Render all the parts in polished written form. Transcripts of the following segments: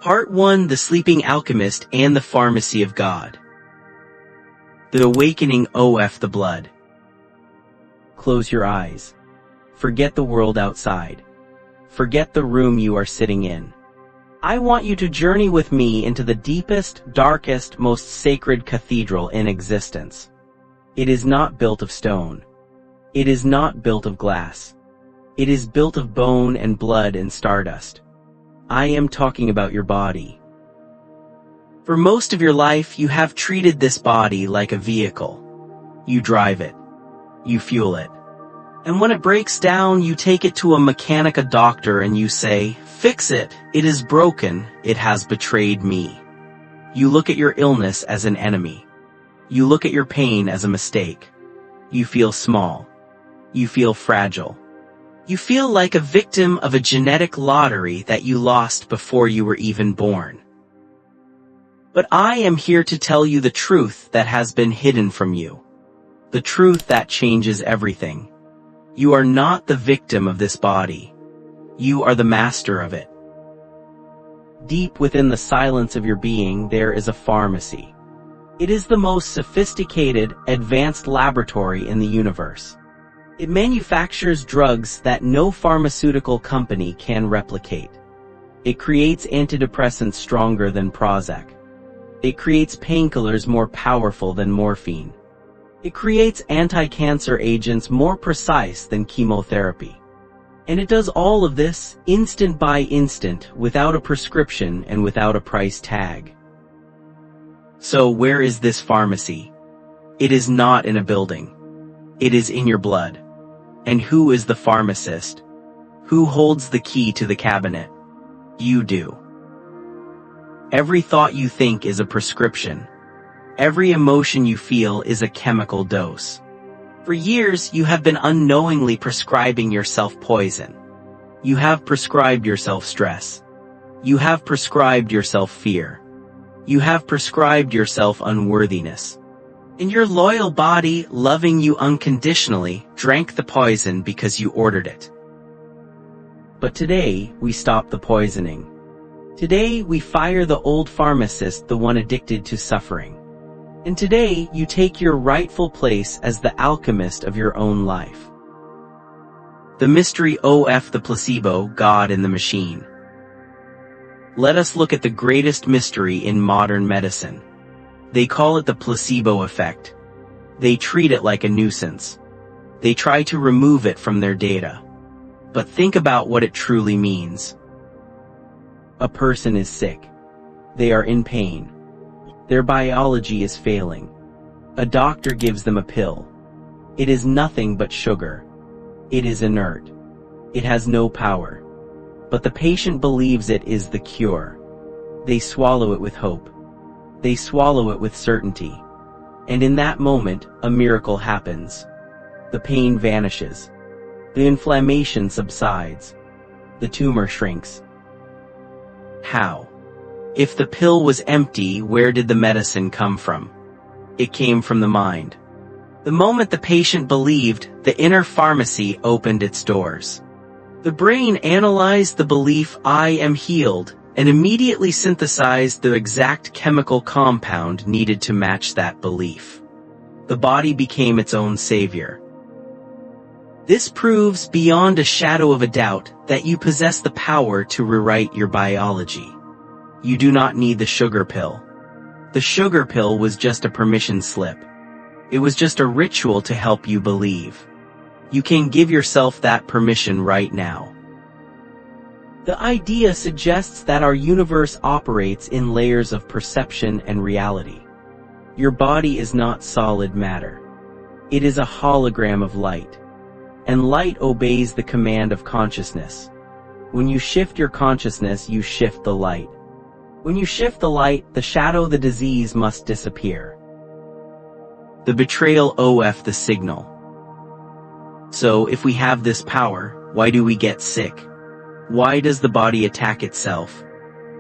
Part 1: The Sleeping Alchemist and the Pharmacy of God. The Awakening of the Blood. Close your eyes. Forget the world outside. Forget the room you are sitting in. I want you to journey with me into the deepest, darkest, most sacred cathedral in existence. It is not built of stone. It is not built of glass. It is built of bone and blood and stardust. I am talking about your body. For most of your life, you have treated this body like a vehicle. You drive it. You fuel it. And when it breaks down, you take it to a mechanic, a doctor, and you say, "Fix it. It is broken. It has betrayed me." You look at your illness as an enemy. You look at your pain as a mistake. You feel small. You feel fragile. You feel like a victim of a genetic lottery that you lost before you were even born. But I am here to tell you the truth that has been hidden from you. The truth that changes everything. You are not the victim of this body. You are the master of it. Deep within the silence of your being, there is a pharmacy. It is the most sophisticated, advanced laboratory in the universe. It manufactures drugs that no pharmaceutical company can replicate. It creates antidepressants stronger than Prozac. It creates painkillers more powerful than morphine. It creates anti-cancer agents more precise than chemotherapy. And it does all of this, instant by instant, without a prescription and without a price tag. So where is this pharmacy? It is not in a building. It is in your blood. And who is the pharmacist? Who holds the key to the cabinet? You do. Every thought you think is a prescription. Every emotion you feel is a chemical dose. For years, you have been unknowingly prescribing yourself poison. You have prescribed yourself stress. You have prescribed yourself fear. You have prescribed yourself unworthiness. And your loyal body, loving you unconditionally, drank the poison because you ordered it. But today, we stop the poisoning. Today, we fire the old pharmacist, the one addicted to suffering. And today, you take your rightful place as the alchemist of your own life. The mystery of the placebo, God and the machine. Let us look at the greatest mystery in modern medicine. They call it the placebo effect. They treat it like a nuisance. They try to remove it from their data. But think about what it truly means. A person is sick. They are in pain. Their biology is failing. A doctor gives them a pill. It is nothing but sugar. It is inert. It has no power. But the patient believes it is the cure. They swallow it with hope. They swallow it with certainty. And in that moment, a miracle happens. The pain vanishes. The inflammation subsides. The tumor shrinks. How? If the pill was empty, where did the medicine come from? It came from the mind. The moment the patient believed, the inner pharmacy opened its doors. The brain analyzed the belief, "I am healed," and immediately synthesized the exact chemical compound needed to match that belief. The body became its own savior. This proves beyond a shadow of a doubt that you possess the power to rewrite your biology. You do not need the sugar pill. The sugar pill was just a permission slip. It was just a ritual to help you believe. You can give yourself that permission right now. The idea suggests that our universe operates in layers of perception and reality. Your body is not solid matter. It is a hologram of light. And light obeys the command of consciousness. When you shift your consciousness, you shift the light. When you shift the light, the shadow, the disease must disappear. The betrayal of the signal. So, if we have this power, why do we get sick? Why does the body attack itself?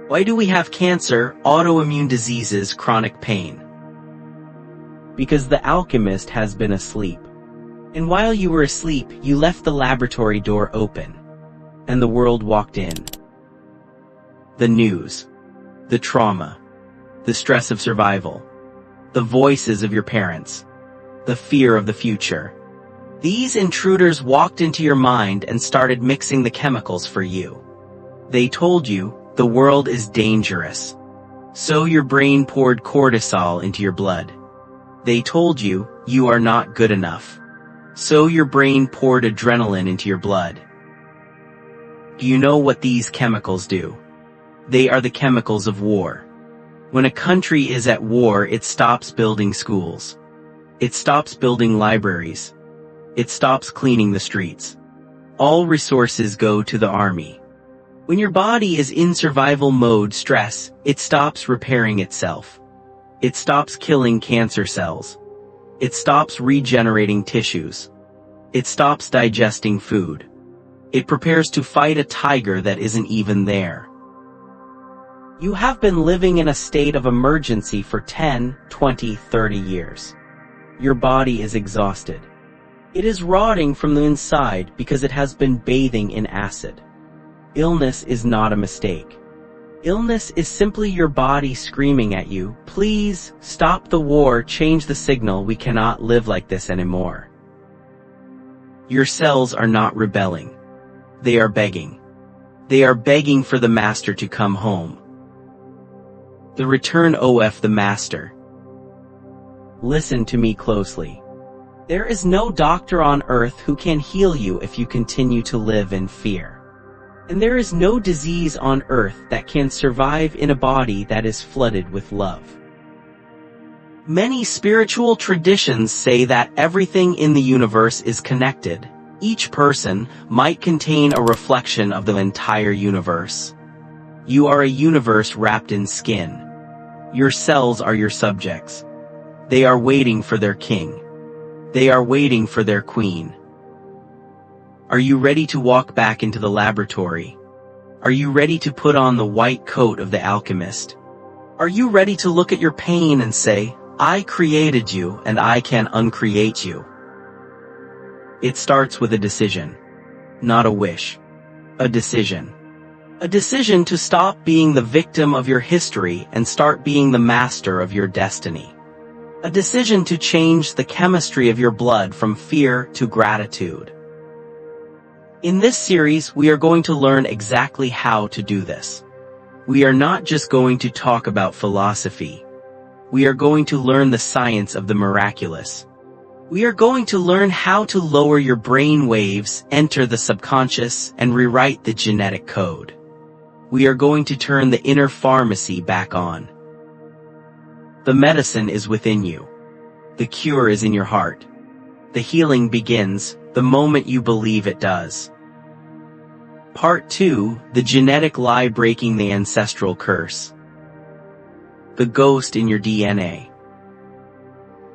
Why do we have cancer, autoimmune diseases, chronic pain? Because the alchemist has been asleep. And while you were asleep, you left the laboratory door open. And the world walked in. The news. the trauma, the stress of survival, the voices of your parents, the fear of the future. These intruders walked into your mind and started mixing the chemicals for you. They told you the world is dangerous. So your brain poured cortisol into your blood. They told you you are not good enough. So your brain poured adrenaline into your blood. Do you know what these chemicals do? They are the chemicals of war. When a country is at war, it stops building schools. It stops building libraries. It stops cleaning the streets. All resources go to the army. When your body is in survival mode stress, it stops repairing itself. It stops killing cancer cells. It stops regenerating tissues. It stops digesting food. It prepares to fight a tiger that isn't even there. You have been living in a state of emergency for 10, 20, 30 years. Your body is exhausted. It is rotting from the inside because it has been bathing in acid. Illness is not a mistake. Illness is simply your body screaming at you, please, stop the war, change the signal, we cannot live like this anymore. Your cells are not rebelling. They are begging. They are begging for the master to come home. The return of the master. Listen to me closely. There is no doctor on earth who can heal you if you continue to live in fear. And there is no disease on earth that can survive in a body that is flooded with love. Many spiritual traditions say that everything in the universe is connected. Each person might contain a reflection of the entire universe. You are a universe wrapped in skin. Your cells are your subjects. They are waiting for their king. They are waiting for their queen. Are you ready to walk back into the laboratory? Are you ready to put on the white coat of the alchemist? Are you ready to look at your pain and say, I created you and I can uncreate you? It starts with a decision. Not a wish. A decision. A decision to stop being the victim of your history and start being the master of your destiny. A decision to change the chemistry of your blood from fear to gratitude. In this series, we are going to learn exactly how to do this. We are not just going to talk about philosophy. We are going to learn the science of the miraculous. We are going to learn how to lower your brain waves, enter the subconscious, and rewrite the genetic code. We are going to turn the inner pharmacy back on. The medicine is within you. The cure is in your heart. The healing begins the moment you believe it does. Part 2, the genetic lie breaking the ancestral curse. The ghost in your DNA.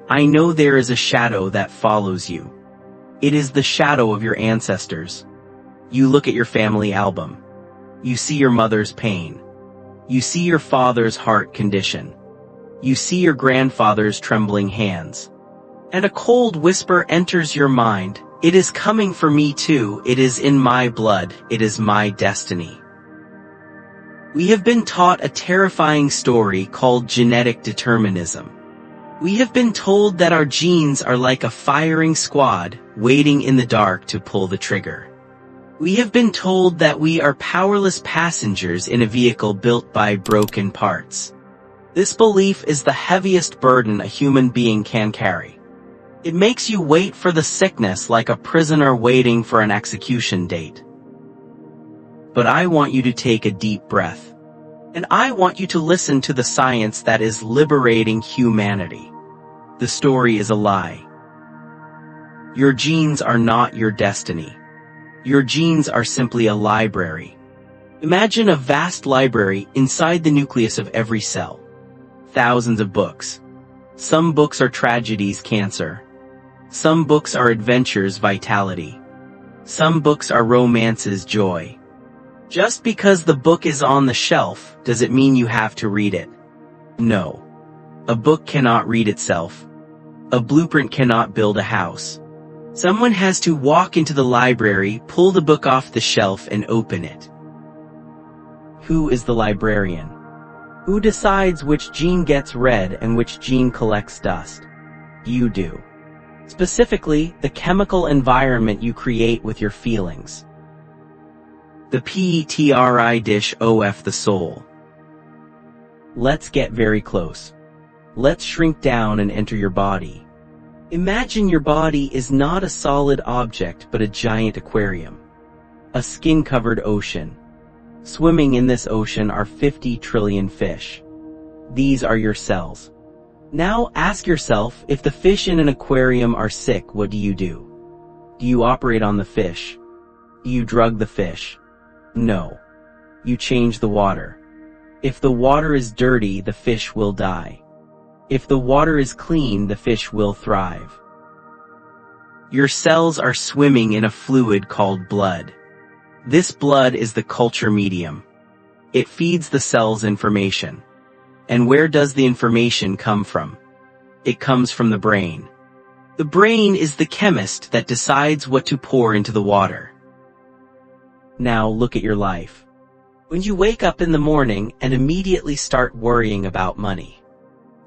I know there is a shadow that follows you. It is the shadow of your ancestors. You look at your family album. You see your mother's pain. You see your father's heart condition. You see your grandfather's trembling hands. And a cold whisper enters your mind. It is coming for me too. It is in my blood. It is my destiny. We have been taught a terrifying story called genetic determinism. We have been told that our genes are like a firing squad, waiting in the dark to pull the trigger. We have been told that we are powerless passengers in a vehicle built by broken parts. This belief is the heaviest burden a human being can carry. It makes you wait for the sickness like a prisoner waiting for an execution date. But I want you to take a deep breath. And I want you to listen to the science that is liberating humanity. The story is a lie. Your genes are not your destiny. Your genes are simply a library. Imagine a vast library inside the nucleus of every cell. Thousands of books. Some books are tragedies, cancer. Some books are adventures, vitality. Some books are romances, joy. Just because the book is on the shelf, does it mean you have to read it? No. A book cannot read itself. A blueprint cannot build a house. Someone has to walk into the library, pull the book off the shelf, and open it. Who is the librarian? Who decides which gene gets read and which gene collects dust? You do. Specifically, the chemical environment you create with your feelings. The Petri dish of the soul. Let's get very close. Let's shrink down and enter your body. Imagine your body is not a solid object but a giant aquarium. A skin-covered ocean. Swimming in this ocean are 50 trillion fish. These are your cells. Now ask yourself, if the fish in an aquarium are sick, what do? Do you operate on the fish? Do you drug the fish? No. You change the water. If the water is dirty, the fish will die. If the water is clean, the fish will thrive. Your cells are swimming in a fluid called blood. This blood is the culture medium. It feeds the cells information. And where does the information come from? It comes from the brain. The brain is the chemist that decides what to pour into the water. Now look at your life. When you wake up in the morning and immediately start worrying about money.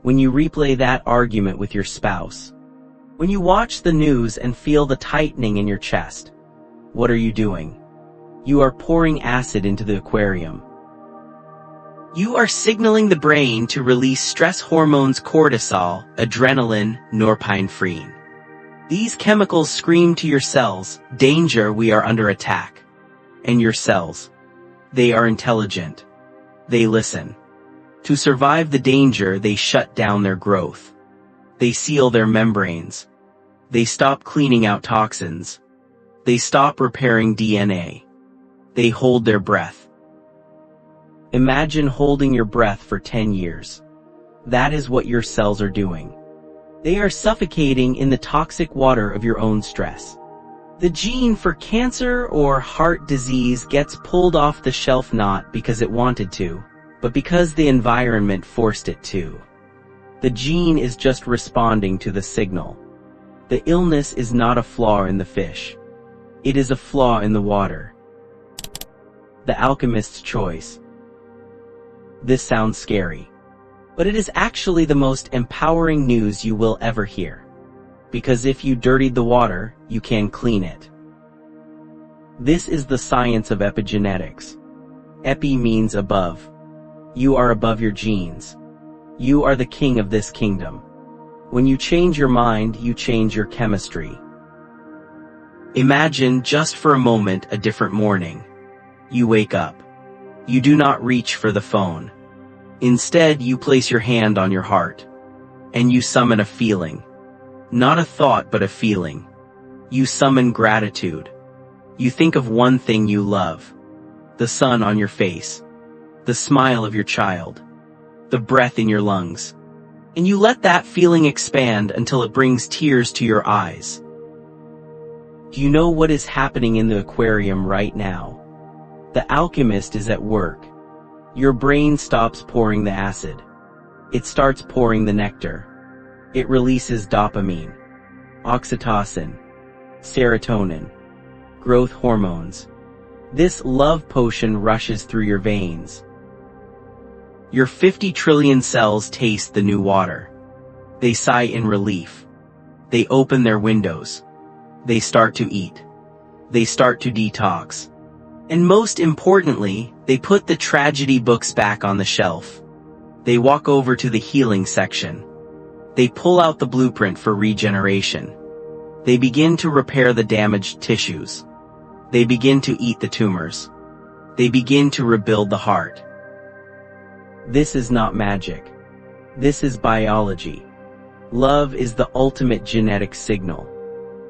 When you replay that argument with your spouse. When you watch the news and feel the tightening in your chest. What are you doing? You are pouring acid into the aquarium. You are signaling the brain to release stress hormones cortisol, adrenaline, norepinephrine. These chemicals scream to your cells, danger, we are under attack. And your cells, they are intelligent. They listen. To survive the danger, they shut down their growth. They seal their membranes. They stop cleaning out toxins. They stop repairing DNA. They hold their breath. Imagine holding your breath for 10 years. That is what your cells are doing. They are suffocating in the toxic water of your own stress. The gene for cancer or heart disease gets pulled off the shelf not because it wanted to, but because the environment forced it to. The gene is just responding to the signal. The illness is not a flaw in the fish. It is a flaw in the water. The alchemist's choice. This sounds scary, but it is actually the most empowering news you will ever hear. Because if you dirtied the water, you can clean it. This is the science of epigenetics. Epi means above. You are above your genes. You are the king of this kingdom. When you change your mind, you change your chemistry. Imagine, just for a moment, a different morning. You wake up. You do not reach for the phone. Instead, you place your hand on your heart. And you summon a feeling. Not a thought, but a feeling. You summon gratitude. You think of one thing you love. The sun on your face. The smile of your child. The breath in your lungs. And you let that feeling expand until it brings tears to your eyes. Do you know what is happening in the aquarium right now? The alchemist is at work. Your brain stops pouring the acid. It starts pouring the nectar. It releases dopamine, oxytocin, serotonin, growth hormones. This love potion rushes through your veins. Your 50 trillion cells taste the new water. They sigh in relief. They open their windows. They start to eat. They start to detox. And most importantly, they put the tragedy books back on the shelf. They walk over to the healing section. They pull out the blueprint for regeneration. They begin to repair the damaged tissues. They begin to eat the tumors. They begin to rebuild the heart. This is not magic. This is biology. Love is the ultimate genetic signal.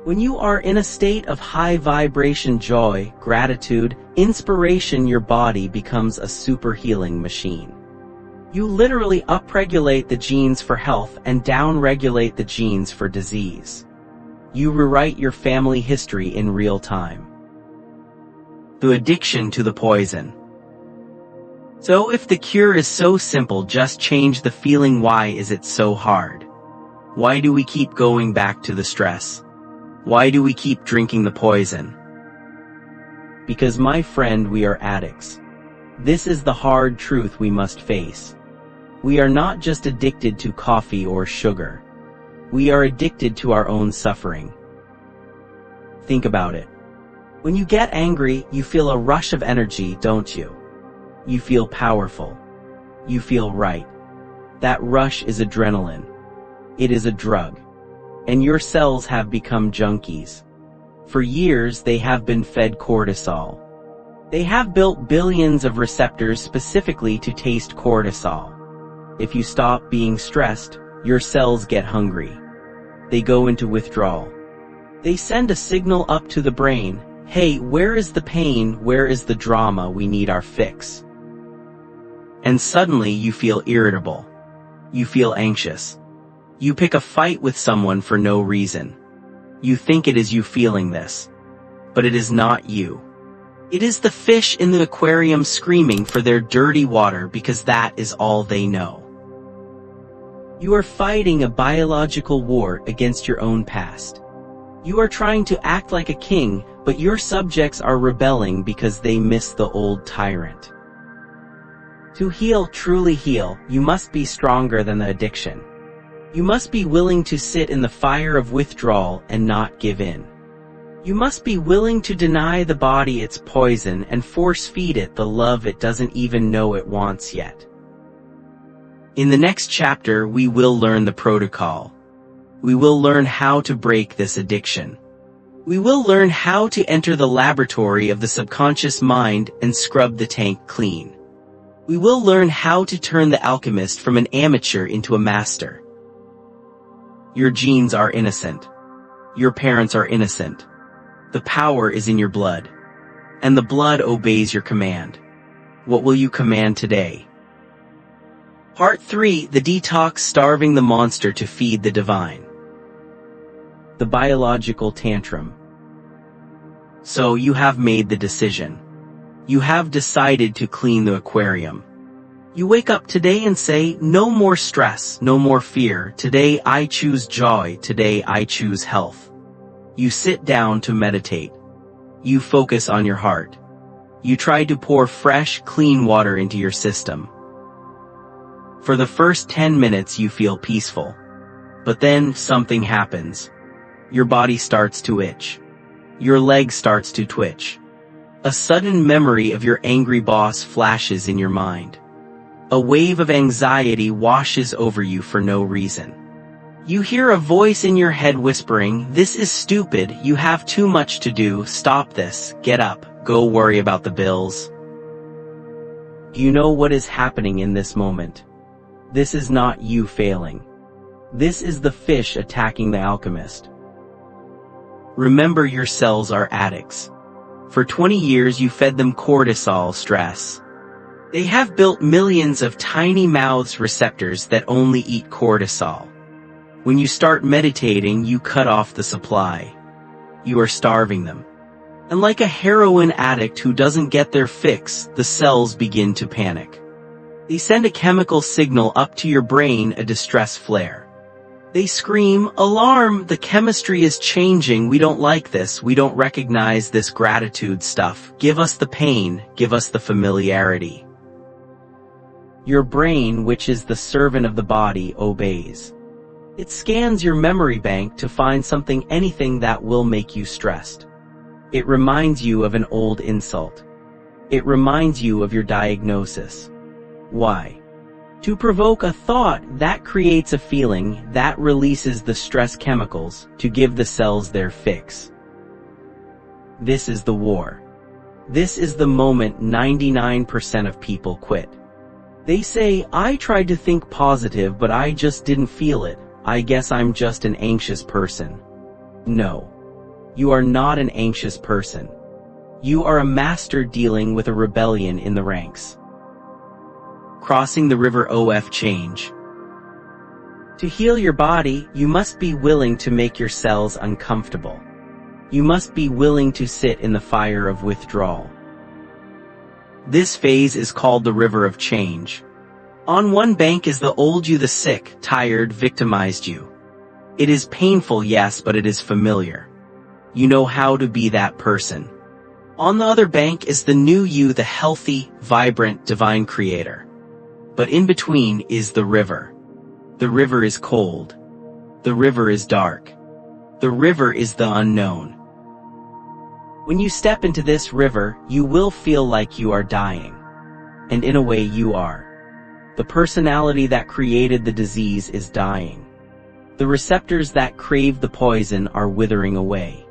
When you are in a state of high vibration joy, gratitude, inspiration, your body becomes a super healing machine. You literally upregulate the genes for health and downregulate the genes for disease. You rewrite your family history in real time. The addiction to the poison. So if the cure is so simple, just change the feeling. Why is it so hard? Why do we keep going back to the stress? Why do we keep drinking the poison? Because, my friend, we are addicts. This is the hard truth we must face. We are not just addicted to coffee or sugar. We are addicted to our own suffering. Think about it. When you get angry, you feel a rush of energy, don't you? You feel powerful. You feel right. That rush is adrenaline. It is a drug. And your cells have become junkies. For years, they have been fed cortisol. They have built billions of receptors specifically to taste cortisol. If you stop being stressed, your cells get hungry. They go into withdrawal. They send a signal up to the brain, hey, where is the pain, where is the drama, we need our fix. And suddenly you feel irritable. You feel anxious. You pick a fight with someone for no reason. You think it is you feeling this. But it is not you. It is the fish in the aquarium screaming for their dirty water because that is all they know. You are fighting a biological war against your own past. You are trying to act like a king, but your subjects are rebelling because they miss the old tyrant. To heal, truly heal, you must be stronger than the addiction. You must be willing to sit in the fire of withdrawal and not give in. You must be willing to deny the body its poison and force-feed it the love it doesn't even know it wants yet. In the next chapter, we will learn the protocol. We will learn how to break this addiction. We will learn how to enter the laboratory of the subconscious mind and scrub the tank clean. We will learn how to turn the alchemist from an amateur into a master. Your genes are innocent. Your parents are innocent. The power is in your blood. And the blood obeys your command. What will you command today? Part 3, the detox, starving the monster to feed the divine. The biological tantrum. So you have made the decision. You have decided to clean the aquarium. You wake up today and say, no more stress, no more fear. Today I choose joy. Today I choose health. You sit down to meditate. You focus on your heart. You try to pour fresh, clean water into your system. For the first 10 minutes you feel peaceful. But then something happens. Your body starts to itch. Your leg starts to twitch. A sudden memory of your angry boss flashes in your mind. A wave of anxiety washes over you for no reason. You hear a voice in your head whispering, this is stupid, you have too much to do, stop this, get up, go worry about the bills. Do you know what is happening in this moment? This is not you failing. This is the fish attacking the alchemist. Remember, your cells are addicts. For 20 years you fed them cortisol, stress. They have built millions of tiny mouths receptors that only eat cortisol. When you start meditating, you cut off the supply. You are starving them. And like a heroin addict who doesn't get their fix, the cells begin to panic. They send a chemical signal up to your brain, a distress flare. They scream, alarm, the chemistry is changing, we don't like this, we don't recognize this gratitude stuff, give us the pain, give us the familiarity. Your brain, which is the servant of the body, obeys. It scans your memory bank to find something, anything that will make you stressed. It reminds you of an old insult. It reminds you of your diagnosis. Why? To provoke a thought that creates a feeling that releases the stress chemicals to give the cells their fix. This is the war. This is the moment 99% of people quit. They say, I tried to think positive but I just didn't feel it. I guess I'm just an anxious person. No. You are not an anxious person. You are a master dealing with a rebellion in the ranks. Crossing the river of change. To heal your body, you must be willing to make your cells uncomfortable. You must be willing to sit in the fire of withdrawal. This phase is called the river of change. On one bank is the old you, the sick, tired, victimized you. It is painful, yes, but it is familiar. You know how to be that person. On the other bank is the new you, the healthy, vibrant, divine creator. But in between is the river. The river is cold. The river is dark. The river is the unknown. When you step into this river, you will feel like you are dying. And in a way you are. The personality that created the disease is dying. The receptors that crave the poison are withering away.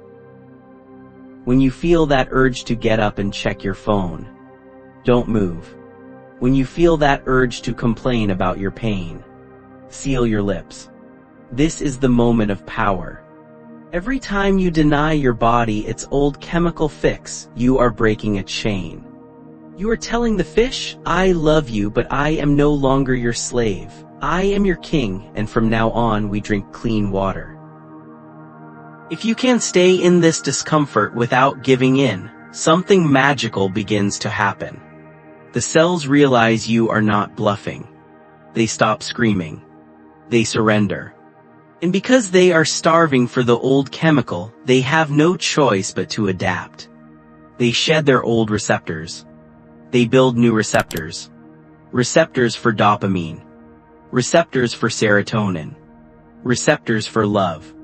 When you feel that urge to get up and check your phone, don't move. When you feel that urge to complain about your pain, seal your lips. This is the moment of power. Every time you deny your body its old chemical fix, you are breaking a chain. You are telling the fish, I love you, but I am no longer your slave. I am your king, and from now on we drink clean water. If you can stay in this discomfort without giving in, something magical begins to happen. The cells realize you are not bluffing. They stop screaming. They surrender. And because they are starving for the old chemical, they have no choice but to adapt. They shed their old receptors. They build new receptors. Receptors for dopamine. Receptors for serotonin. Receptors for love.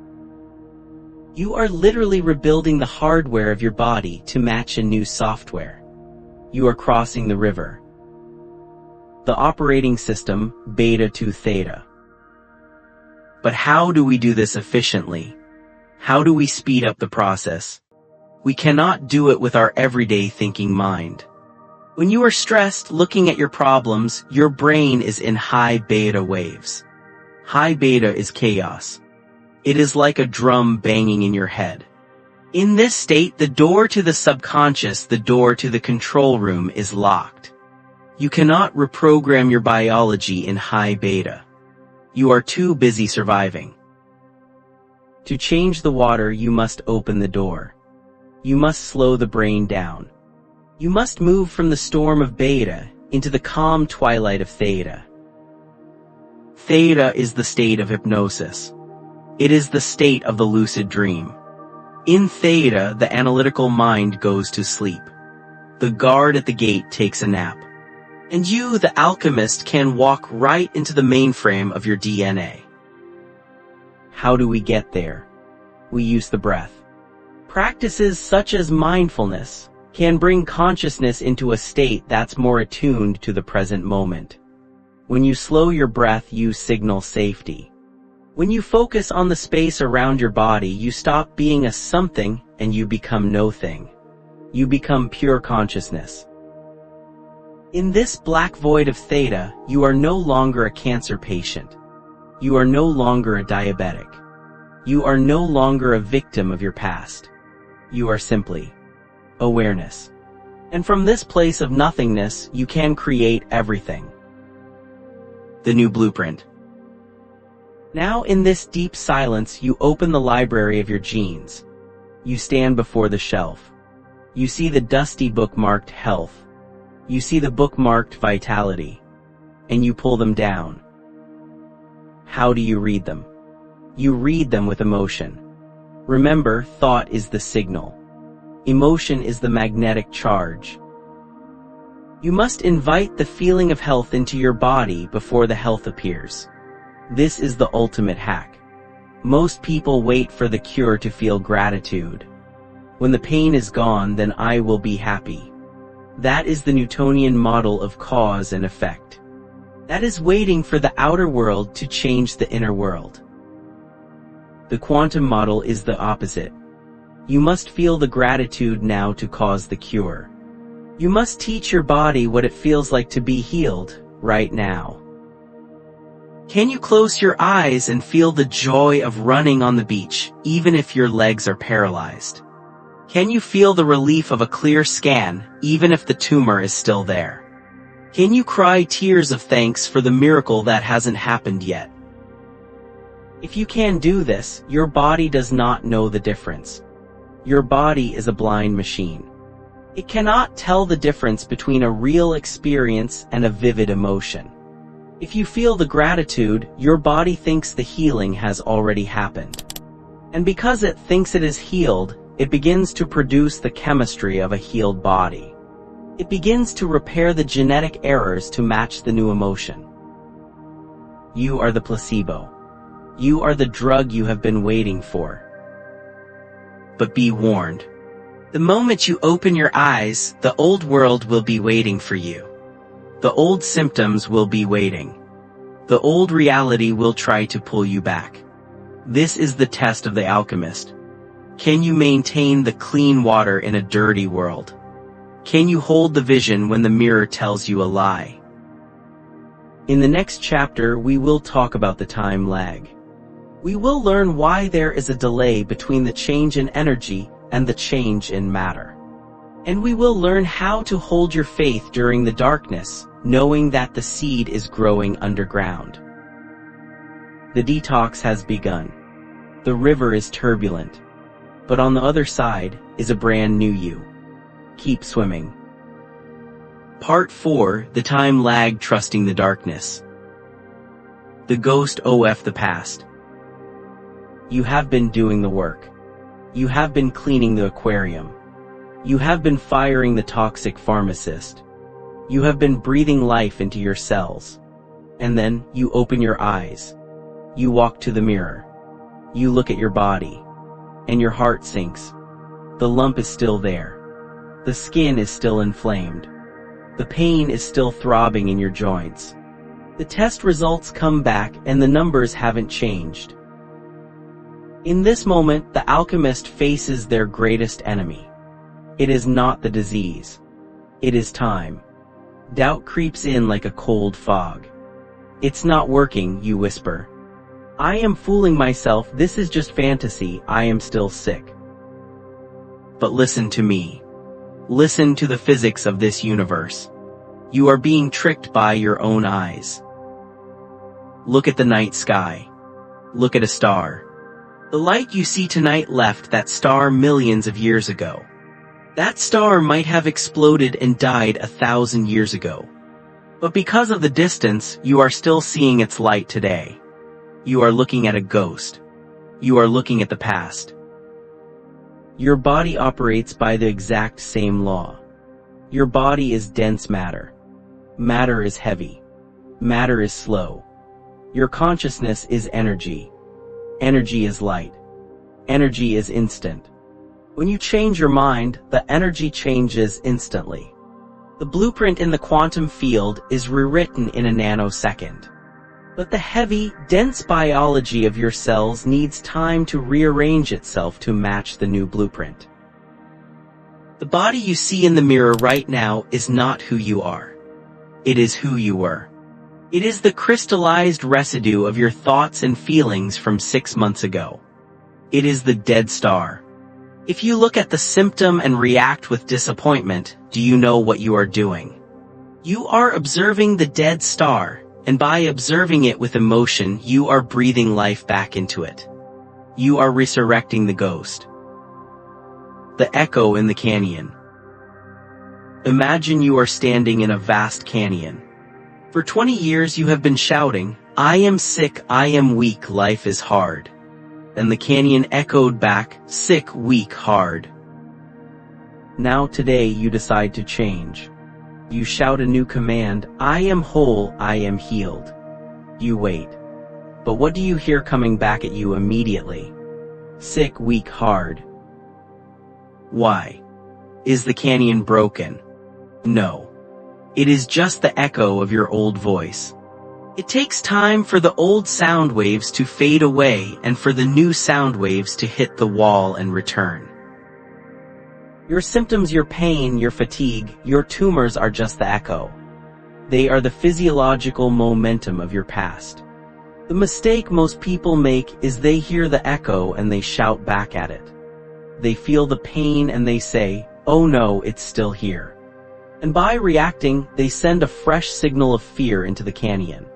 You are literally rebuilding the hardware of your body to match a new software. You are crossing the river. The operating system, beta to theta. But how do we do this efficiently? How do we speed up the process? We cannot do it with our everyday thinking mind. When you are stressed looking at your problems, your brain is in high beta waves. High beta is chaos. It is like a drum banging in your head. In this state, the door to the subconscious, the door to the control room is locked. You cannot reprogram your biology in high beta. You are too busy surviving. To change the water, you must open the door. You must slow the brain down. You must move from the storm of beta into the calm twilight of theta. Theta is the state of hypnosis. It is the state of the lucid dream. In theta, the analytical mind goes to sleep. The guard at the gate takes a nap. And you, the alchemist, can walk right into the mainframe of your DNA. How do we get there? We use the breath. Practices such as mindfulness can bring consciousness into a state that's more attuned to the present moment. When you slow your breath, you signal safety. When you focus on the space around your body, you stop being a something and you become no thing. You become pure consciousness. In this black void of theta, you are no longer a cancer patient. You are no longer a diabetic. You are no longer a victim of your past. You are simply awareness. And from this place of nothingness, you can create everything. The new blueprint. Now in this deep silence, you open the library of your genes. You stand before the shelf. You see the dusty book marked health. You see the book marked vitality. And you pull them down. How do you read them? You read them with emotion. Remember, thought is the signal. Emotion is the magnetic charge. You must invite the feeling of health into your body before the health appears. This is the ultimate hack. Most people wait for the cure to feel gratitude. When the pain is gone, then I will be happy. That is the Newtonian model of cause and effect. That is waiting for the outer world to change the inner world. The quantum model is the opposite. You must feel the gratitude now to cause the cure. You must teach your body what it feels like to be healed right now. Can you close your eyes and feel the joy of running on the beach, even if your legs are paralyzed? Can you feel the relief of a clear scan, even if the tumor is still there? Can you cry tears of thanks for the miracle that hasn't happened yet? If you can do this, your body does not know the difference. Your body is a blind machine. It cannot tell the difference between a real experience and a vivid emotion. If you feel the gratitude, your body thinks the healing has already happened. And because it thinks it is healed, it begins to produce the chemistry of a healed body. It begins to repair the genetic errors to match the new emotion. You are the placebo. You are the drug you have been waiting for. But be warned. The moment you open your eyes, the old world will be waiting for you. The old symptoms will be waiting. The old reality will try to pull you back. This is the test of the alchemist. Can you maintain the clean water in a dirty world? Can you hold the vision when the mirror tells you a lie? In the next chapter, we will talk about the time lag. We will learn why there is a delay between the change in energy and the change in matter. And we will learn how to hold your faith during the darkness, knowing that the seed is growing underground. The detox has begun. The river is turbulent. But on the other side is a brand new you. Keep swimming. Part 4, The Time Lag Trusting the Darkness. The Ghost of the Past. You have been doing the work. You have been cleaning the aquarium. You have been firing the toxic pharmacist. You have been breathing life into your cells. And then, you open your eyes. You walk to the mirror. You look at your body. And your heart sinks. The lump is still there. The skin is still inflamed. The pain is still throbbing in your joints. The test results come back and the numbers haven't changed. In this moment, the alchemist faces their greatest enemy. It is not the disease. It is time. Doubt creeps in like a cold fog. It's not working, you whisper. I am fooling myself, this is just fantasy, I am still sick. But listen to me. Listen to the physics of this universe. You are being tricked by your own eyes. Look at the night sky. Look at a star. The light you see tonight left that star millions of years ago. That star might have exploded and died 1,000 years ago. But because of the distance, you are still seeing its light today. You are looking at a ghost. You are looking at the past. Your body operates by the exact same law. Your body is dense matter. Matter is heavy. Matter is slow. Your consciousness is energy. Energy is light. Energy is instant. When you change your mind, the energy changes instantly. The blueprint in the quantum field is rewritten in a nanosecond. But the heavy, dense biology of your cells needs time to rearrange itself to match the new blueprint. The body you see in the mirror right now is not who you are. It is who you were. It is the crystallized residue of your thoughts and feelings from 6 months ago. It is the dead star. If you look at the symptom and react with disappointment, do you know what you are doing? You are observing the dead star, and by observing it with emotion, you are breathing life back into it. You are resurrecting the ghost. The echo in the canyon. Imagine you are standing in a vast canyon. For 20 years you have been shouting, I am sick, I am weak, life is hard. And the canyon echoed back, sick, weak, hard. Now today you decide to change. You shout a new command, I am whole, I am healed. You wait. But what do you hear coming back at you immediately? Sick, weak, hard. Why? Is the canyon broken? No. It is just the echo of your old voice. It takes time for the old sound waves to fade away and for the new sound waves to hit the wall and return. Your symptoms, your pain, your fatigue, your tumors are just the echo. They are the physiological momentum of your past. The mistake most people make is they hear the echo and they shout back at it. They feel the pain and they say, oh no, it's still here. And by reacting, they send a fresh signal of fear into the canyon.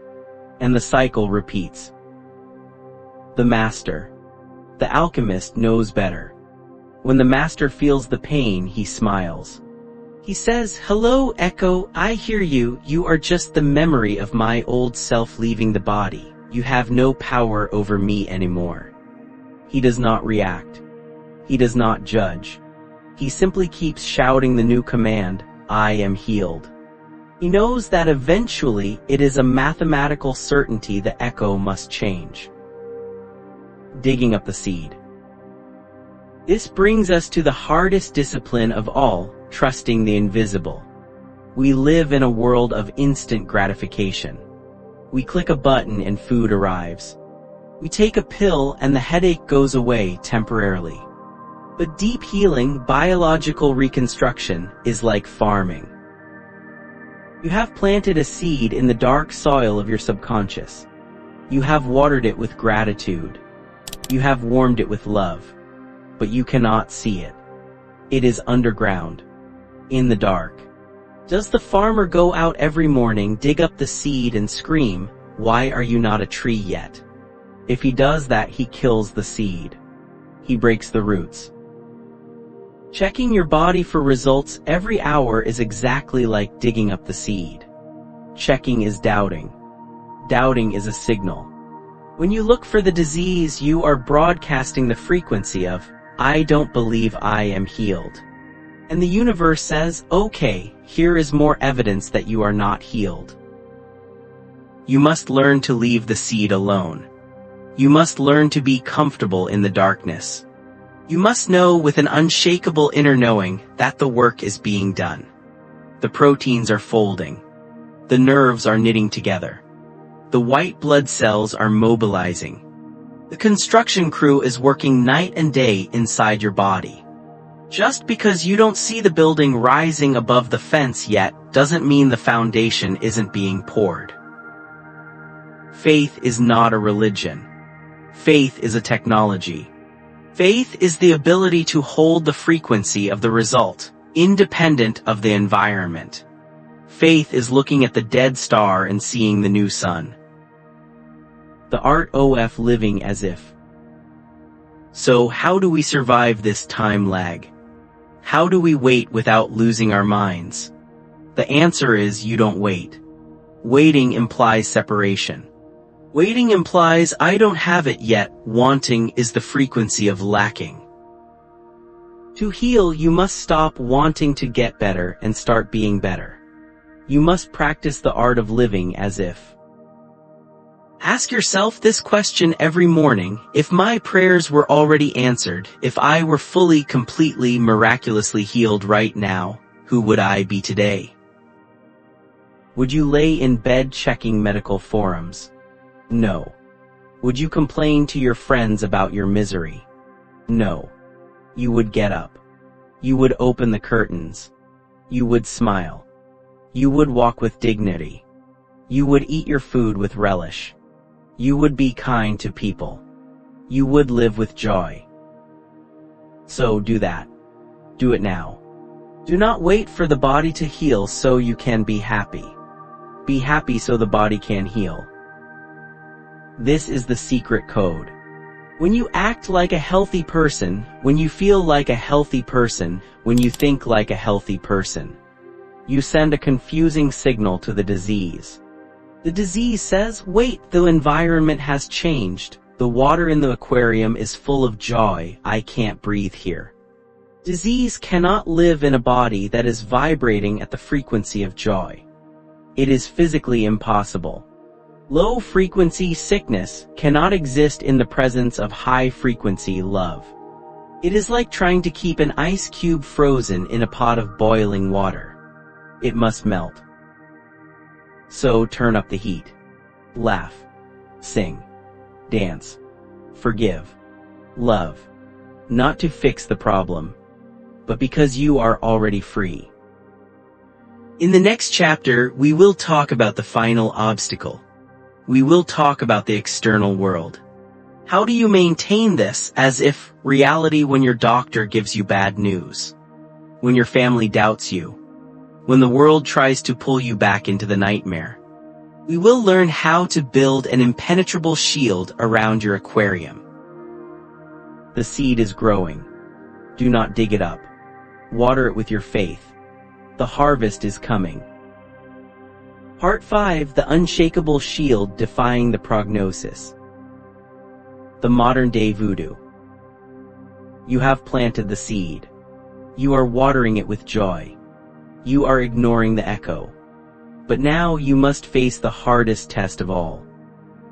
And the cycle repeats. The master, the alchemist, knows better. When the master feels the pain, he smiles. He says, hello, echo, I hear you. You are just the memory of my old self leaving the body. You have no power over me anymore. He does not react. He does not judge. He simply keeps shouting the new command, I am healed. He knows that eventually it is a mathematical certainty the echo must change. Digging up the seed. This brings us to the hardest discipline of all, trusting the invisible. We live in a world of instant gratification. We click a button and food arrives. We take a pill and the headache goes away temporarily. But deep healing, biological reconstruction, is like farming. You have planted a seed in the dark soil of your subconscious. You have watered it with gratitude. You have warmed it with love. But you cannot see it. It is underground, in the dark. Does the farmer go out every morning, dig up the seed and scream, "Why are you not a tree yet?" If he does that, he kills the seed. He breaks the roots. Checking your body for results every hour is exactly like digging up the seed. Checking is doubting. Doubting is a signal. When you look for the disease, you are broadcasting the frequency of, "I don't believe I am healed." And the universe says, "Okay, here is more evidence that you are not healed." You must learn to leave the seed alone. You must learn to be comfortable in the darkness. You must know with an unshakable inner knowing that the work is being done. The proteins are folding. The nerves are knitting together. The white blood cells are mobilizing. The construction crew is working night and day inside your body. Just because you don't see the building rising above the fence yet doesn't mean the foundation isn't being poured. Faith is not a religion. Faith is a technology. Faith is the ability to hold the frequency of the result, independent of the environment. Faith is looking at the dead star and seeing the new sun. The art of living as if. So how do we survive this time lag? How do we wait without losing our minds? The answer is you don't wait. Waiting implies separation. Waiting implies I don't have it yet. Wanting is the frequency of lacking. To heal, you must stop wanting to get better and start being better. You must practice the art of living as if. Ask yourself this question every morning: if my prayers were already answered, if I were fully, completely, miraculously healed right now, who would I be today? Would you lay in bed checking medical forums? No. Would you complain to your friends about your misery? No. You would get up. You would open the curtains. You would smile. You would walk with dignity. You would eat your food with relish. You would be kind to people. You would live with joy. So do that. Do it now. Do not wait for the body to heal so you can be happy. Be happy so the body can heal. This is the secret code. When you act like a healthy person, when you feel like a healthy person, when you think like a healthy person, you send a confusing signal to the disease. The disease says, wait, the environment has changed. The water in the aquarium is full of joy. I can't breathe here. Disease cannot live in a body that is vibrating at the frequency of joy. It is physically impossible. Low-frequency sickness cannot exist in the presence of high-frequency love. It is like trying to keep an ice cube frozen in a pot of boiling water. It must melt. So turn up the heat. Laugh. Sing. Dance. Forgive. Love. Not to fix the problem, but because you are already free. In the next chapter, we will talk about the final obstacle. We will talk about the external world. How do you maintain this as if reality when your doctor gives you bad news? When your family doubts you? When the world tries to pull you back into the nightmare? We will learn how to build an impenetrable shield around your aquarium. The seed is growing. Do not dig it up. Water it with your faith. The harvest is coming. Part 5: The Unshakable Shield Defying the Prognosis. The modern-day voodoo. You have planted the seed. You are watering it with joy. you are ignoring the echo. But now you must face the hardest test of all.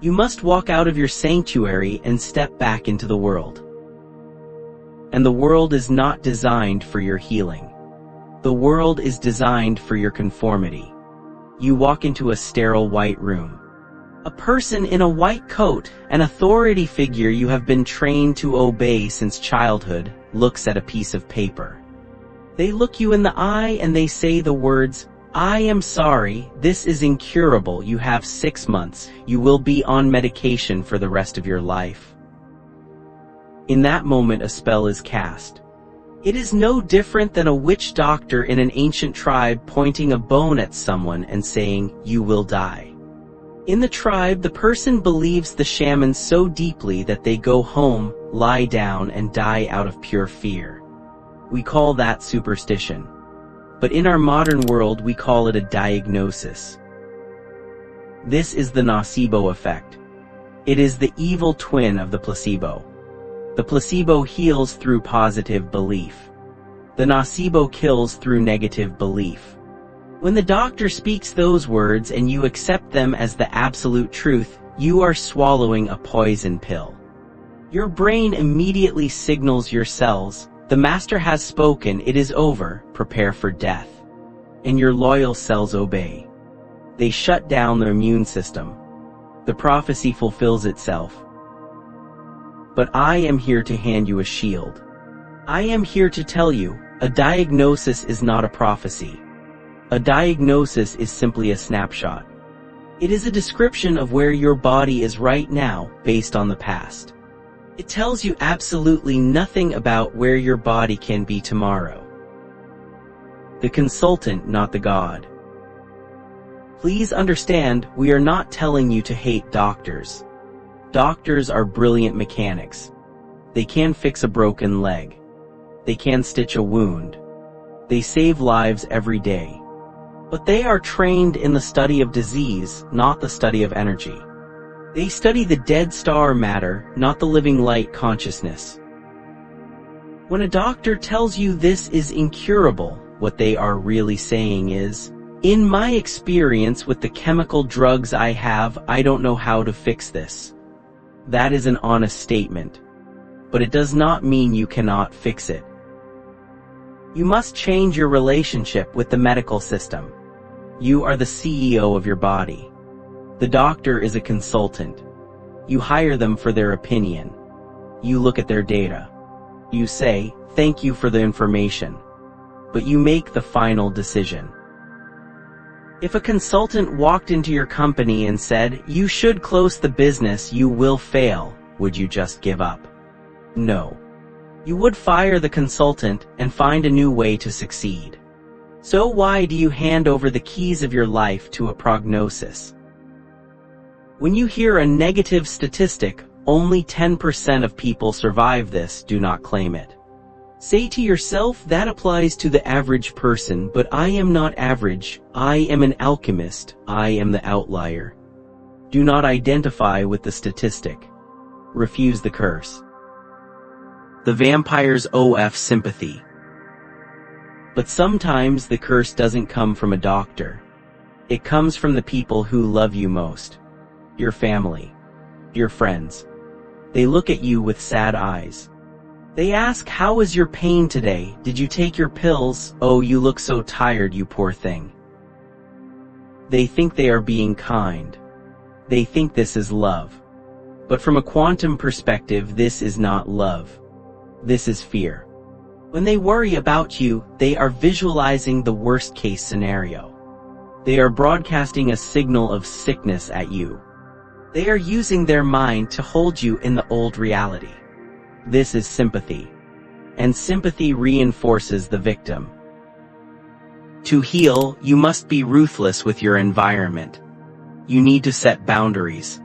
You must walk out of your sanctuary and step back into the world. And the world is not designed for your healing. The world is designed for your conformity. You walk into a sterile white room. A person in a white coat, an authority figure you have been trained to obey since childhood, looks at a piece of paper. They look you in the eye and they say the words, "I am sorry, this is incurable, you have 6 months, you will be on medication for the rest of your life." In that moment a spell is cast. It is no different than a witch doctor in an ancient tribe pointing a bone at someone and saying, "You will die." In the tribe, the person believes the shaman so deeply that they go home, lie down, and die out of pure fear. We call that superstition. But in our modern world, we call it a diagnosis. This is the nocebo effect. It is the evil twin of the placebo. The placebo heals through positive belief. The nocebo kills through negative belief. When the doctor speaks those words and you accept them as the absolute truth, you are swallowing a poison pill. Your brain immediately signals your cells, "The master has spoken, it is over, prepare for death." And your loyal cells obey. They shut down their immune system. The prophecy fulfills itself. But I am here to hand you a shield. I am here to tell you, a diagnosis is not a prophecy. A diagnosis is simply a snapshot. It is a description of where your body is right now, based on the past. It tells you absolutely nothing about where your body can be tomorrow. The consultant, not the God. Please understand, we are not telling you to hate doctors. Doctors are brilliant mechanics. They can fix a broken leg. They can stitch a wound. They save lives every day. But they are trained in the study of disease, not the study of energy. They study the dead star matter, not the living light consciousness. When a doctor tells you this is incurable, what they are really saying is, "In my experience with the chemical drugs I have, I don't know how to fix this." That is an honest statement. But it does not mean you cannot fix it. You must change your relationship with the medical system. You are the CEO of your body. The doctor is a consultant. You hire them for their opinion. You look at their data. You say, "Thank you for the information." But you make the final decision. If a consultant walked into your company and said, "You should close the business, you will fail," would you just give up? No. You would fire the consultant and find a new way to succeed. So why do you hand over the keys of your life to a prognosis? When you hear a negative statistic, only 10% of people survive this, do not claim it. Say to yourself, that applies to the average person, but I am not average, I am an alchemist, I am the outlier. Do not identify with the statistic. Refuse the curse. The vampire's OF sympathy. But sometimes the curse doesn't come from a doctor. It comes from the people who love you most. Your family. Your friends. They look at you with sad eyes. They ask, "How is your pain today? Did you take your pills? Oh, you look so tired, you poor thing." They think they are being kind. They think this is love. But from a quantum perspective, this is not love. This is fear. When they worry about you, they are visualizing the worst-case scenario. They are broadcasting a signal of sickness at you. They are using their mind to hold you in the old reality. This is sympathy. And sympathy reinforces the victim. To heal, you must be ruthless with your environment. You need to set boundaries.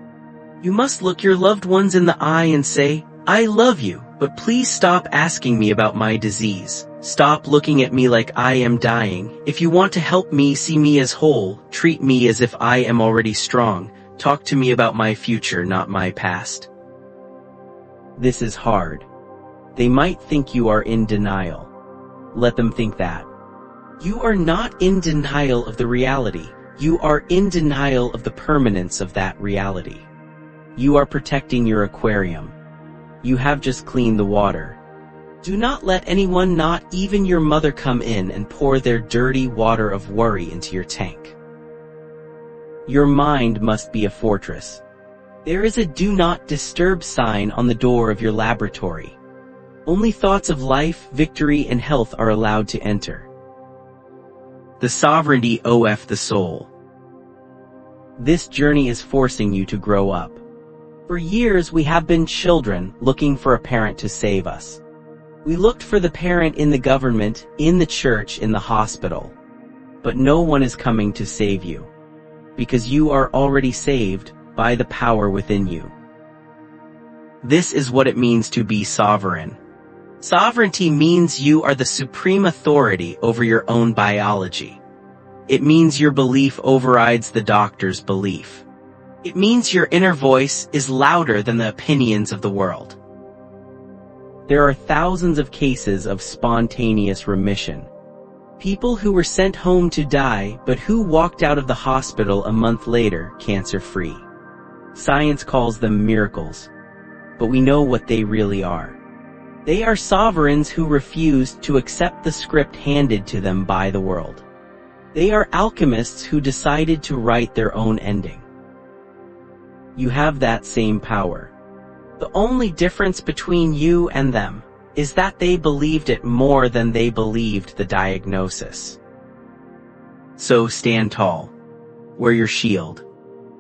You must look your loved ones in the eye and say, "I love you, but please stop asking me about my disease. Stop looking at me like I am dying. If you want to help me, see me as whole. Treat me as if I am already strong. Talk to me about my future, not my past." This is hard. They might think you are in denial. Let them think that. You are not in denial of the reality. You are in denial of the permanence of that reality. You are protecting your aquarium. You have just cleaned the water. Do not let anyone, not even your mother, come in and pour their dirty water of worry into your tank. Your mind must be a fortress. There is a do not disturb sign on the door of your laboratory. Only thoughts of life, victory, and health are allowed to enter. The sovereignty of the soul. This journey is forcing you to grow up. For years we have been children looking for a parent to save us. We looked for the parent in the government, in the church, in the hospital. But no one is coming to save you. Because you are already saved by the power within you. This is what it means to be sovereign. Sovereignty means you are the supreme authority over your own biology. It means your belief overrides the doctor's belief. It means your inner voice is louder than the opinions of the world. There are thousands of cases of spontaneous remission. People who were sent home to die, but who walked out of the hospital a month later, cancer-free. Science calls them miracles. But we know what they really are. They are sovereigns who refused to accept the script handed to them by the world. They are alchemists who decided to write their own ending. You have that same power. The only difference between you and them is that they believed it more than they believed the diagnosis. So stand tall. Wear your shield.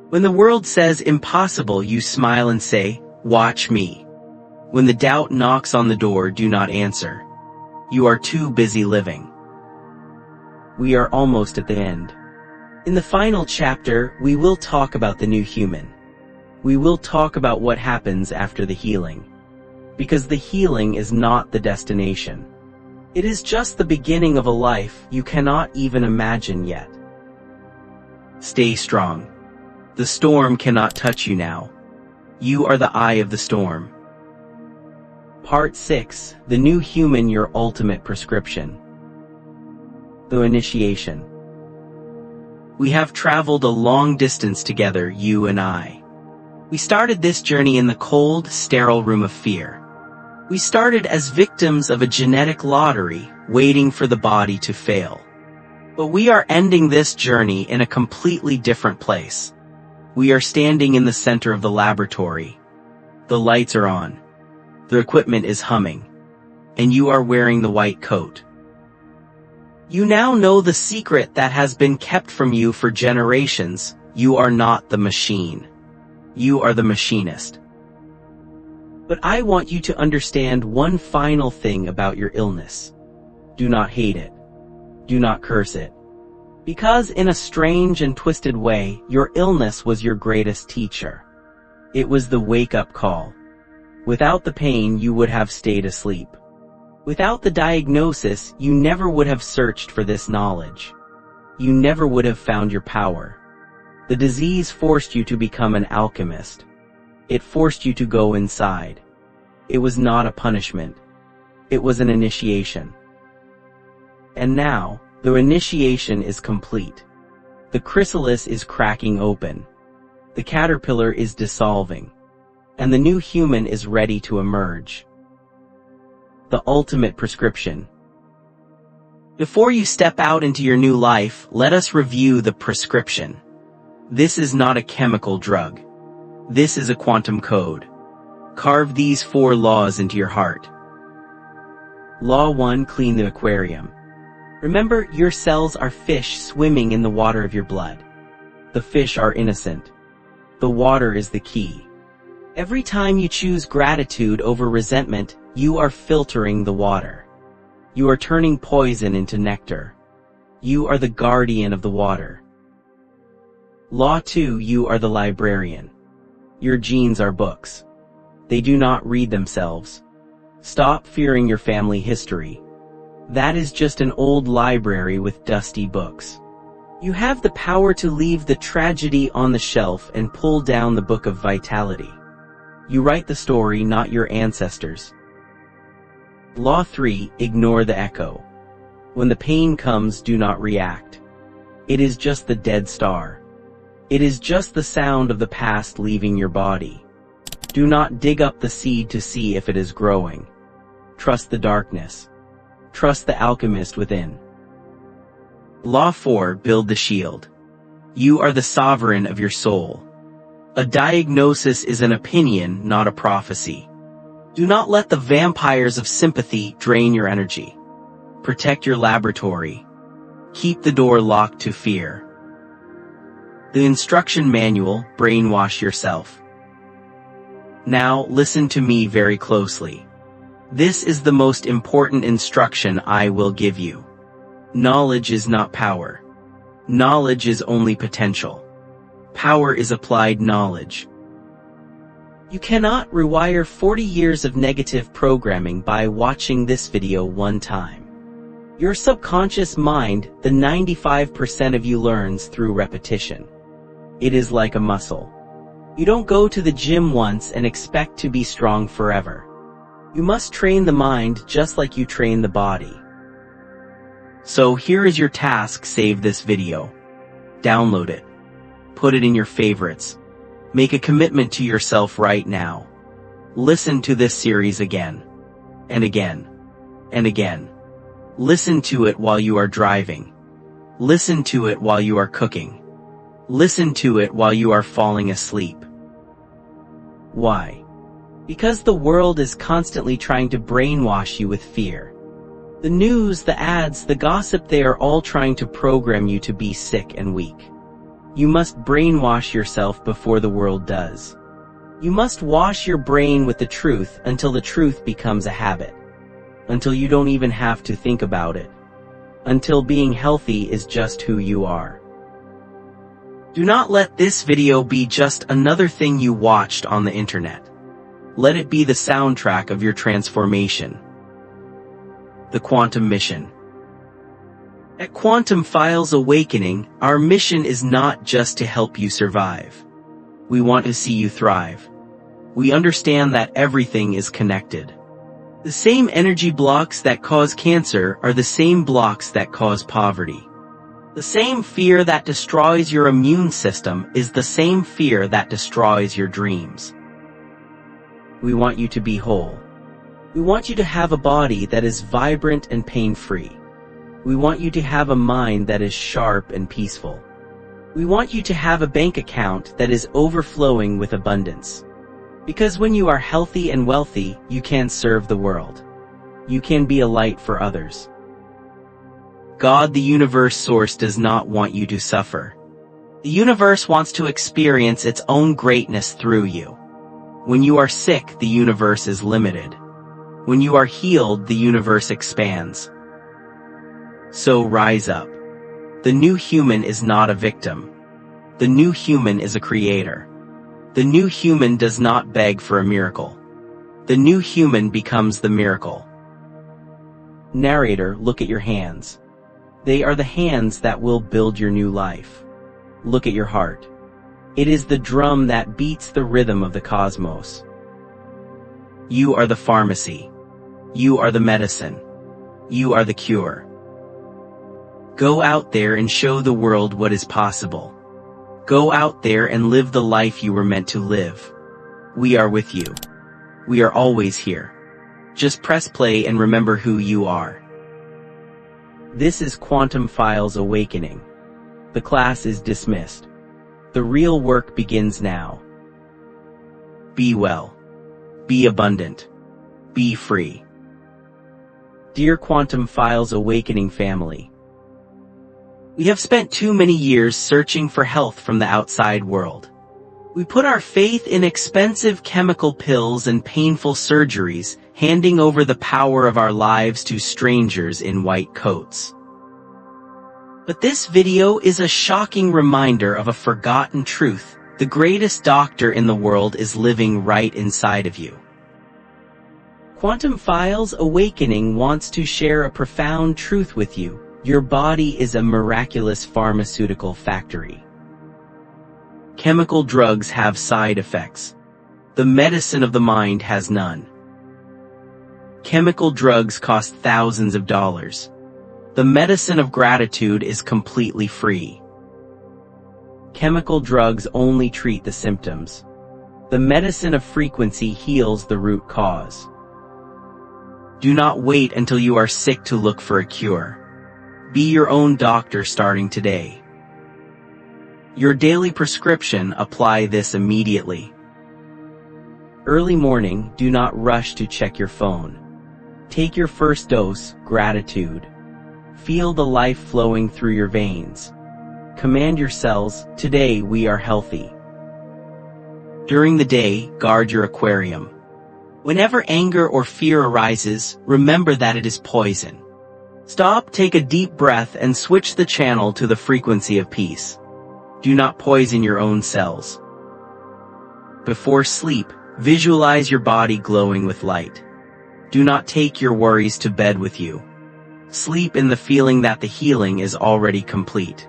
When the world says impossible, you smile and say, "Watch me." When the doubt knocks on the door, do not answer. You are too busy living. We are almost at the end. In the final chapter, we will talk about the new human. We will talk about what happens after the healing. Because the healing is not the destination. It is just the beginning of a life you cannot even imagine yet. Stay strong. The storm cannot touch you now. You are the eye of the storm. Part 6. The New Human, Your Ultimate Prescription. The Initiation. We have traveled a long distance together, you and I. We started this journey in the cold, sterile room of fear. We started as victims of a genetic lottery, waiting for the body to fail. But we are ending this journey in a completely different place. We are standing in the center of the laboratory. The lights are on. The equipment is humming. And you are wearing the white coat. You now know the secret that has been kept from you for generations. You are not the machine. You are the machinist. But I want you to understand one final thing about your illness. Do not hate it. Do not curse it. Because in a strange and twisted way, your illness was your greatest teacher. It was the wake-up call. Without the pain, you would have stayed asleep. Without the diagnosis, you never would have searched for this knowledge. You never would have found your power. The disease forced you to become an alchemist. It forced you to go inside. It was not a punishment. It was an initiation. And now, the initiation is complete. The chrysalis is cracking open. The caterpillar is dissolving. And the new human is ready to emerge. The ultimate prescription. Before you step out into your new life, let us review the prescription. This is not a chemical drug. This is a quantum code. Carve these 4 laws into your heart. Law 1. Clean the aquarium. Remember, your cells are fish swimming in the water of your blood. The fish are innocent. The water is the key. Every time you choose gratitude over resentment, you are filtering the water. You are turning poison into nectar. You are the guardian of the water. Law 2. You are the librarian. Your genes are books. They do not read themselves. Stop fearing your family history. That is just an old library with dusty books. You have the power to leave the tragedy on the shelf and pull down the book of vitality. You write the story, not your ancestors. Law 3. Ignore the echo. When the pain comes, do not react. It is just the dead star. It is just the sound of the past leaving your body. Do not dig up the seed to see if it is growing. Trust the darkness. Trust the alchemist within. Law 4. Build the shield. You are the sovereign of your soul. A diagnosis is an opinion, not a prophecy. Do not let the vampires of sympathy drain your energy. Protect your laboratory. Keep the door locked to fear. The instruction manual, brainwash yourself. Now, listen to me very closely. This is the most important instruction I will give you. Knowledge is not power. Knowledge is only potential. Power is applied knowledge. You cannot rewire 40 years of negative programming by watching this video one time. Your subconscious mind, the 95% of you, learns through repetition. It is like a muscle. You don't go to the gym once and expect to be strong forever. You must train the mind just like you train the body. So here is your task: save this video. Download it. Put it in your favorites. Make a commitment to yourself right now. Listen to this series again. And again. And again. Listen to it while you are driving. Listen to it while you are cooking. Listen to it while you are falling asleep. Why? Because the world is constantly trying to brainwash you with fear. The news, the ads, the gossip, they are all trying to program you to be sick and weak. You must brainwash yourself before the world does. You must wash your brain with the truth until the truth becomes a habit. Until you don't even have to think about it. Until being healthy is just who you are. Do not let this video be just another thing you watched on the internet. Let it be the soundtrack of your transformation. The Quantum Mission. At Quantum Files Awakening, our mission is not just to help you survive. We want to see you thrive. We understand that everything is connected. The same energy blocks that cause cancer are the same blocks that cause poverty. The same fear that destroys your immune system is the same fear that destroys your dreams. We want you to be whole. We want you to have a body that is vibrant and pain-free. We want you to have a mind that is sharp and peaceful. We want you to have a bank account that is overflowing with abundance. Because when you are healthy and wealthy, you can serve the world. You can be a light for others. God, the universe source, does not want you to suffer. The universe wants to experience its own greatness through you. When you are sick, the universe is limited. When you are healed, the universe expands. So rise up. The new human is not a victim. The new human is a creator. The new human does not beg for a miracle. The new human becomes the miracle. Narrator, look at your hands. They are the hands that will build your new life. Look at your heart. It is the drum that beats the rhythm of the cosmos. You are the pharmacy. You are the medicine. You are the cure. Go out there and show the world what is possible. Go out there and live the life you were meant to live. We are with you. We are always here. Just press play and remember who you are. This is Quantum Files Awakening. The class is dismissed. The real work begins now. Be well. Be abundant. Be free. Dear Quantum Files Awakening family, we have spent too many years searching for health from the outside world. We put our faith in expensive chemical pills and painful surgeries, handing over the power of our lives to strangers in white coats. But this video is a shocking reminder of a forgotten truth. The greatest doctor in the world is living right inside of you. Quantum Files Awakening wants to share a profound truth with you. Your body is a miraculous pharmaceutical factory. Chemical drugs have side effects. The medicine of the mind has none. Chemical drugs cost thousands of dollars. The medicine of gratitude is completely free. Chemical drugs only treat the symptoms. The medicine of frequency heals the root cause. Do not wait until you are sick to look for a cure. Be your own doctor starting today. Your daily prescription, apply this immediately. Early morning, do not rush to check your phone. Take your first dose, gratitude. Feel the life flowing through your veins. Command your cells, today we are healthy. During the day, guard your aquarium. Whenever anger or fear arises, remember that it is poison. Stop, take a deep breath, and switch the channel to the frequency of peace. Do not poison your own cells. Before sleep, visualize your body glowing with light. Do not take your worries to bed with you. Sleep in the feeling that the healing is already complete.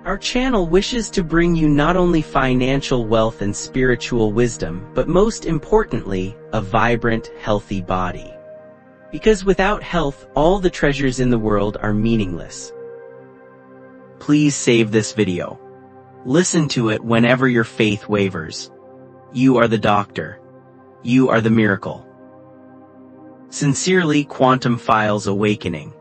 Our channel wishes to bring you not only financial wealth and spiritual wisdom, but most importantly, a vibrant, healthy body. Because without health, all the treasures in the world are meaningless. Please save this video. Listen to it whenever your faith wavers. You are the doctor. You are the miracle. Sincerely, Quantum Files Awakening.